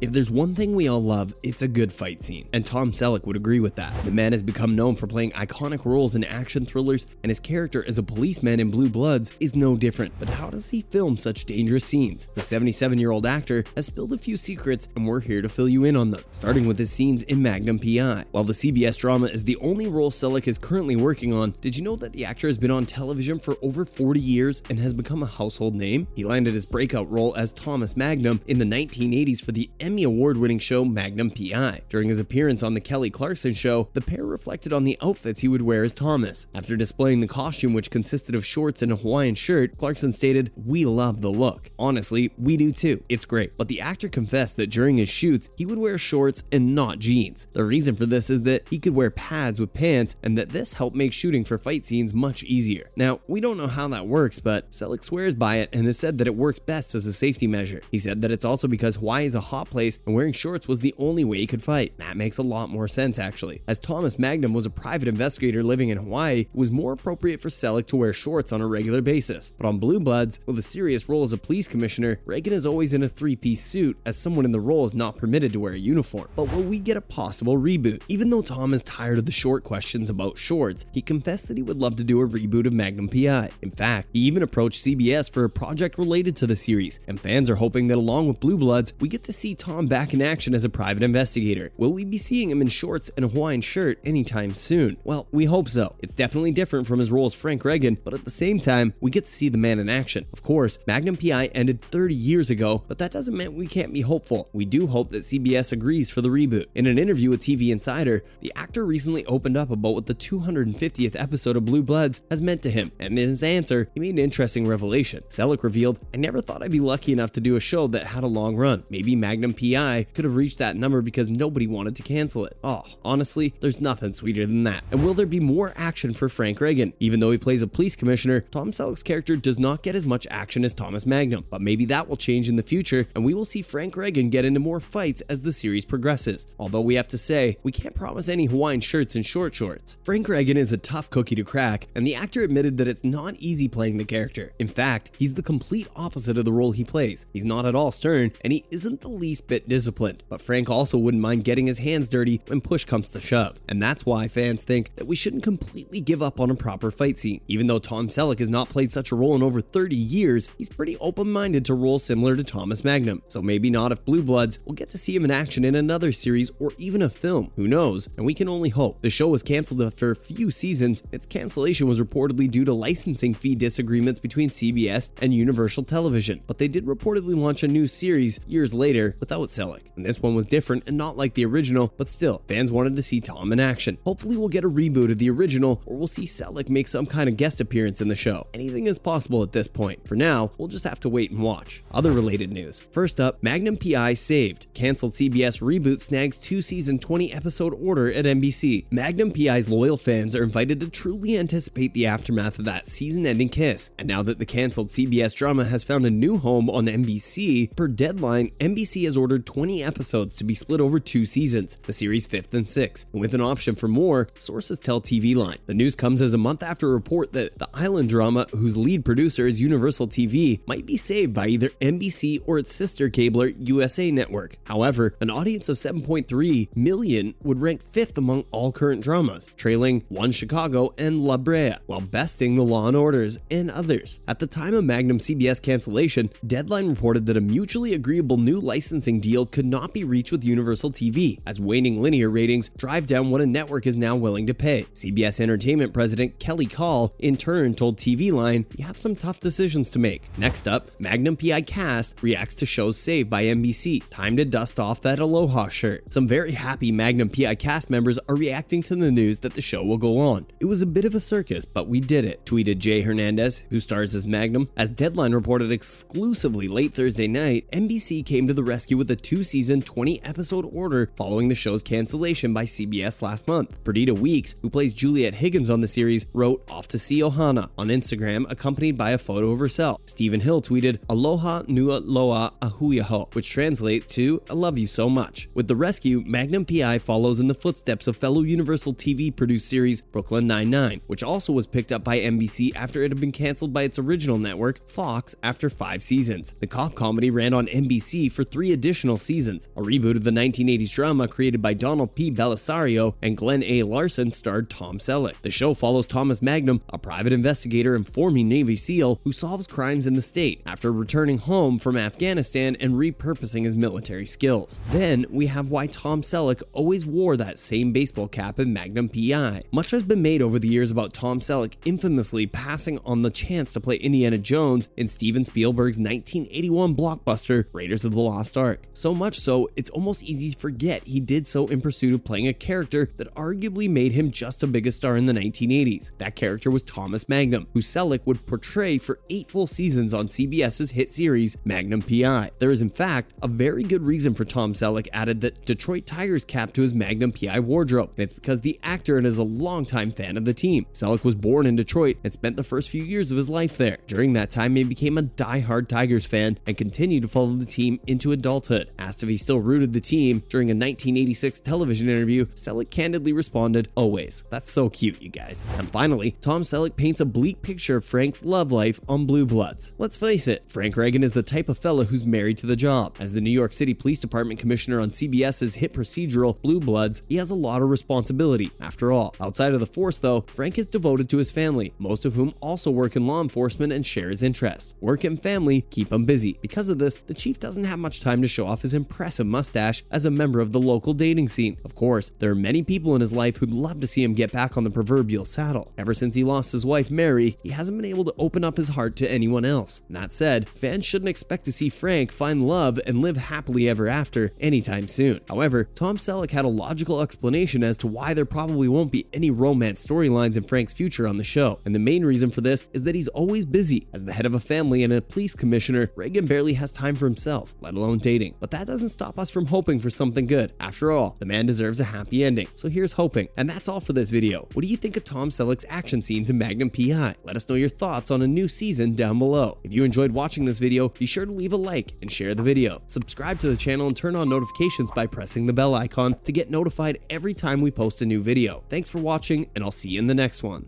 If there's one thing we all love, it's a good fight scene, and Tom Selleck would agree with that. The man has become known for playing iconic roles in action thrillers, and his character as a policeman in Blue Bloods is no different. But how does he film such dangerous scenes? The 77-year-old actor has spilled a few secrets, and we're here to fill you in on them, starting with his scenes in Magnum PI. While the CBS drama is the only role Selleck is currently working on, did you know that the actor has been on television for over 40 years and has become a household name? He landed his breakout role as Thomas Magnum in the 1980s for the Emmy Award-winning show Magnum PI. During his appearance on the Kelly Clarkson show, the pair reflected on the outfits he would wear as Thomas. After displaying the costume, which consisted of shorts and a Hawaiian shirt, Clarkson stated, "We love the look. Honestly, we do too. It's great." But the actor confessed that during his shoots, he would wear shorts and not jeans. The reason for this is that he could wear pads with pants, and that this helped make shooting for fight scenes much easier. Now, we don't know how that works, but Selleck swears by it and has said that it works best as a safety measure. He said that it's also because Hawaii is a hot place and wearing shorts was the only way he could fight. That makes a lot more sense, actually. As Thomas Magnum was a private investigator living in Hawaii, it was more appropriate for Selleck to wear shorts on a regular basis. But on Blue Bloods, with a serious role as a police commissioner, Reagan is always in a three-piece suit, as someone in the role is not permitted to wear a uniform. But will we get a possible reboot? Even though Tom is tired of the short questions about shorts, he confessed that he would love to do a reboot of Magnum PI. In fact, he even approached CBS for a project related to the series, and fans are hoping that along with Blue Bloods, we get to see Tom back in action as a private investigator. Will we be seeing him in shorts and a Hawaiian shirt anytime soon? Well, we hope so. It's definitely different from his role as Frank Reagan, but at the same time, we get to see the man in action. Of course, Magnum PI ended 30 years ago, but that doesn't mean we can't be hopeful. We do hope that CBS agrees for the reboot. In an interview with TV Insider, the actor recently opened up about what the 250th episode of Blue Bloods has meant to him, and in his answer, he made an interesting revelation. Selleck revealed, "I never thought I'd be lucky enough to do a show that had a long run. Maybe Magnum PI could have reached that number because nobody wanted to cancel it. Oh, honestly, there's nothing sweeter than that." And will there be more action for Frank Reagan? Even though he plays a police commissioner, Tom Selleck's character does not get as much action as Thomas Magnum. But maybe that will change in the future, and we will see Frank Reagan get into more fights as the series progresses. Although we have to say, we can't promise any Hawaiian shirts and short shorts. Frank Reagan is a tough cookie to crack, and the actor admitted that it's not easy playing the character. In fact, he's the complete opposite of the role he plays. He's not at all stern, and he isn't the least bit disciplined. But Frank also wouldn't mind getting his hands dirty when push comes to shove. And that's why fans think that we shouldn't completely give up on a proper fight scene. Even though Tom Selleck has not played such a role in over 30 years, he's pretty open-minded to roles similar to Thomas Magnum. So maybe not if Blue Bloods, we'll get to see him in action in another series or even a film. Who knows? And we can only hope. The show was canceled after a few seasons. Its cancellation was reportedly due to licensing fee disagreements between CBS and Universal Television. But they did reportedly launch a new series years later without Selleck. And this one was different and not like the original, but still, fans wanted to see Tom in action. Hopefully we'll get a reboot of the original, or we'll see Selleck make some kind of guest appearance in the show. Anything is possible at this point. For now, we'll just have to wait and watch. Other related news. First up, Magnum PI saved. Canceled CBS reboot snags 2-season 20-episode order at NBC. Magnum PI's loyal fans are invited to truly anticipate the aftermath of that season-ending kiss. And now that the canceled CBS drama has found a new home on NBC, per deadline, NBC has ordered 20 episodes to be split over 2 seasons, the series' 5th and 6th. And with an option for more, sources tell TV Line. The news comes as a month after a report that the Island drama, whose lead producer is Universal TV, might be saved by either NBC or its sister cabler USA Network. However, an audience of 7.3 million would rank 5th among all current dramas, trailing One Chicago and La Brea, while besting The Law & Orders and others. At the time of Magnum CBS cancellation, Deadline reported that a mutually agreeable new licensing deal could not be reached with Universal TV, as waning linear ratings drive down what a network is now willing to pay. CBS Entertainment president Kelly Clarkson in turn told TV Line, "You have some tough decisions to make." Next up, Magnum PI cast reacts to shows saved by NBC. Time to dust off that Aloha shirt. Some very happy Magnum PI cast members are reacting to the news that the show will go on. "It was a bit of a circus, but we did it," tweeted Jay Hernandez, who stars as Magnum. As Deadline reported exclusively late Thursday night, NBC came to the rescue with a 2-season, 20-episode order following the show's cancellation by CBS last month. Perdita Weeks, who plays Juliet Higgins on the series, wrote, "Off to see Ohana" on Instagram, accompanied by a photo of herself. Stephen Hill tweeted, "Aloha nua loa ahuiaho," which translates to "I love you so much." With the rescue, Magnum PI follows in the footsteps of fellow Universal TV produced series Brooklyn Nine-Nine, which also was picked up by NBC after it had been canceled by its original network, Fox, after 5 seasons. The cop comedy ran on NBC for 3 additional additional seasons. A reboot of the 1980s drama created by Donald P. Belisario and Glenn A. Larson starred Tom Selleck. The show follows Thomas Magnum, a private investigator and former Navy SEAL who solves crimes in the state after returning home from Afghanistan and repurposing his military skills. Then we have why Tom Selleck always wore that same baseball cap in Magnum PI. Much has been made over the years about Tom Selleck infamously passing on the chance to play Indiana Jones in Steven Spielberg's 1981 blockbuster Raiders of the Lost Ark. So much so, it's almost easy to forget he did so in pursuit of playing a character that arguably made him just as big a star in the 1980s. That character was Thomas Magnum, who Selleck would portray for 8 full seasons on CBS's hit series Magnum PI. There is in fact a very good reason for Tom Selleck added that Detroit Tigers cap to his Magnum PI wardrobe, and it's because the actor is a longtime fan of the team. Selleck was born in Detroit and spent the first few years of his life there. During that time, he became a die-hard Tigers fan and continued to follow the team into adulthood. Asked if he still rooted the team during a 1986 television interview, Selleck candidly responded, "Always." That's so cute, you guys. And finally, Tom Selleck paints a bleak picture of Frank's love life on Blue Bloods. Let's face it, Frank Reagan is the type of fella who's married to the job. As the New York City Police Department commissioner on CBS's hit procedural Blue Bloods, he has a lot of responsibility. After all, outside of the force though, Frank is devoted to his family, most of whom also work in law enforcement and share his interests. Work and family keep him busy. Because of this, the chief doesn't have much time to show off his impressive mustache as a member of the local dating scene. Of course, there are many people in his life who'd love to see him get back on the proverbial saddle. Ever since he lost his wife Mary, he hasn't been able to open up his heart to anyone else. And that said, fans shouldn't expect to see Frank find love and live happily ever after anytime soon. However, Tom Selleck had a logical explanation as to why there probably won't be any romance storylines in Frank's future on the show. And the main reason for this is that he's always busy. As the head of a family and a police commissioner, Reagan barely has time for himself, let alone dating. But that doesn't stop us from hoping for something good. After all, the man deserves a happy ending. So here's hoping. And that's all for this video. What do you think of Tom Selleck's action scenes in Magnum PI? Let us know your thoughts on a new season down below. If you enjoyed watching this video, be sure to leave a like and share the video. Subscribe to the channel and turn on notifications by pressing the bell icon to get notified every time we post a new video. Thanks for watching, and I'll see you in the next one.